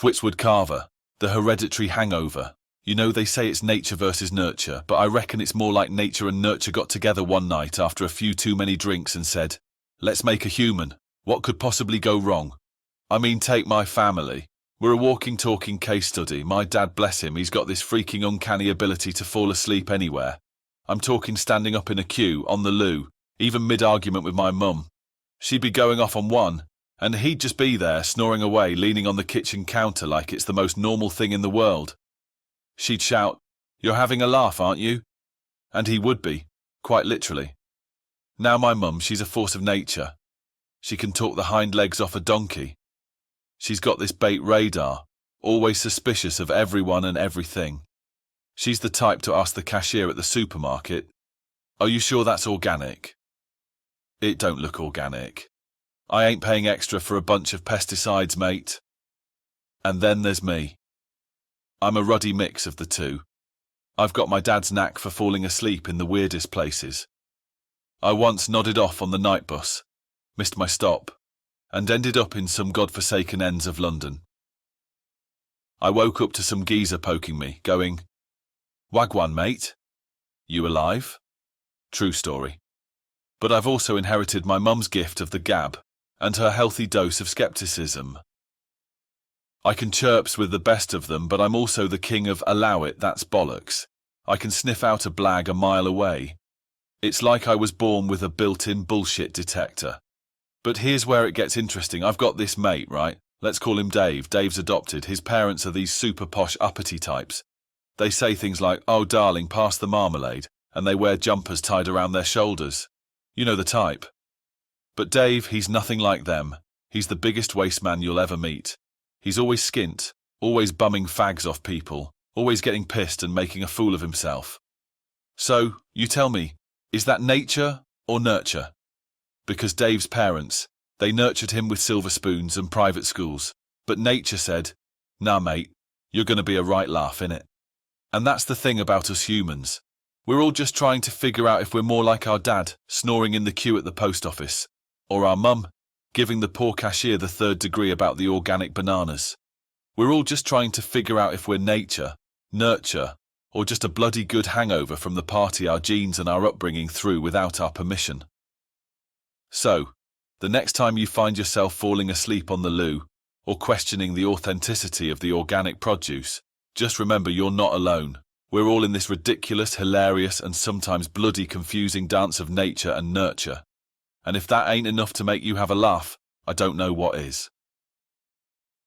Whittward Carver, the Hereditary Hangover. You know, they say it's nature versus nurture, but I reckon it's more like nature and nurture got together one night after a few too many drinks and said, let's make a human. What could possibly go wrong? I mean, take my family. We're a walking, talking case study. My dad, bless him, he's got this freaking uncanny ability to fall asleep anywhere. I'm talking standing up in a queue, on the loo, even mid-argument with my mum. She'd be going off on one, and he'd just be there, snoring away, leaning on the kitchen counter like it's the most normal thing in the world. She'd shout, "You're having a laugh, aren't you?" And he would be, quite literally. Now my mum, she's a force of nature. She can talk the hind legs off a donkey. She's got this bait radar, always suspicious of everyone and everything. She's the type to ask the cashier at the supermarket, "Are you sure that's organic?" It don't look organic. I ain't paying extra for a bunch of pesticides, mate. And then there's me. I'm a ruddy mix of the two. I've got my dad's knack for falling asleep in the weirdest places. I once nodded off on the night bus, missed my stop, and ended up in some godforsaken ends of London. I woke up to some geezer poking me, going, "Wagwan, mate. You alive?" True story. But I've also inherited my mum's gift of the gab, and her healthy dose of skepticism. I can chirps with the best of them, but I'm also the king of allow it, that's bollocks. I can sniff out a blag a mile away. It's like I was born with a built-in bullshit detector. But here's where it gets interesting. I've got this mate, right? Let's call him Dave. Dave's adopted. His parents are these super posh uppity types. They say things like, "Oh darling, pass the marmalade," and they wear jumpers tied around their shoulders. You know the type. But Dave, he's nothing like them. He's the biggest waste man you'll ever meet. He's always skint, always bumming fags off people, always getting pissed and making a fool of himself. So, you tell me, is that nature or nurture? Because Dave's parents, they nurtured him with silver spoons and private schools, but nature said, "Nah mate, you're gonna be a right laugh, innit?" And that's the thing about us humans. We're all just trying to figure out if we're more like our dad, snoring in the queue at the post office, or our mum, giving the poor cashier the third degree about the organic bananas. We're all just trying to figure out if we're nature, nurture, or just a bloody good hangover from the party our genes and our upbringing threw without our permission. So, the next time you find yourself falling asleep on the loo, or questioning the authenticity of the organic produce, just remember you're not alone. We're all in this ridiculous, hilarious, and sometimes bloody confusing dance of nature and nurture. And if that ain't enough to make you have a laugh, I don't know what is.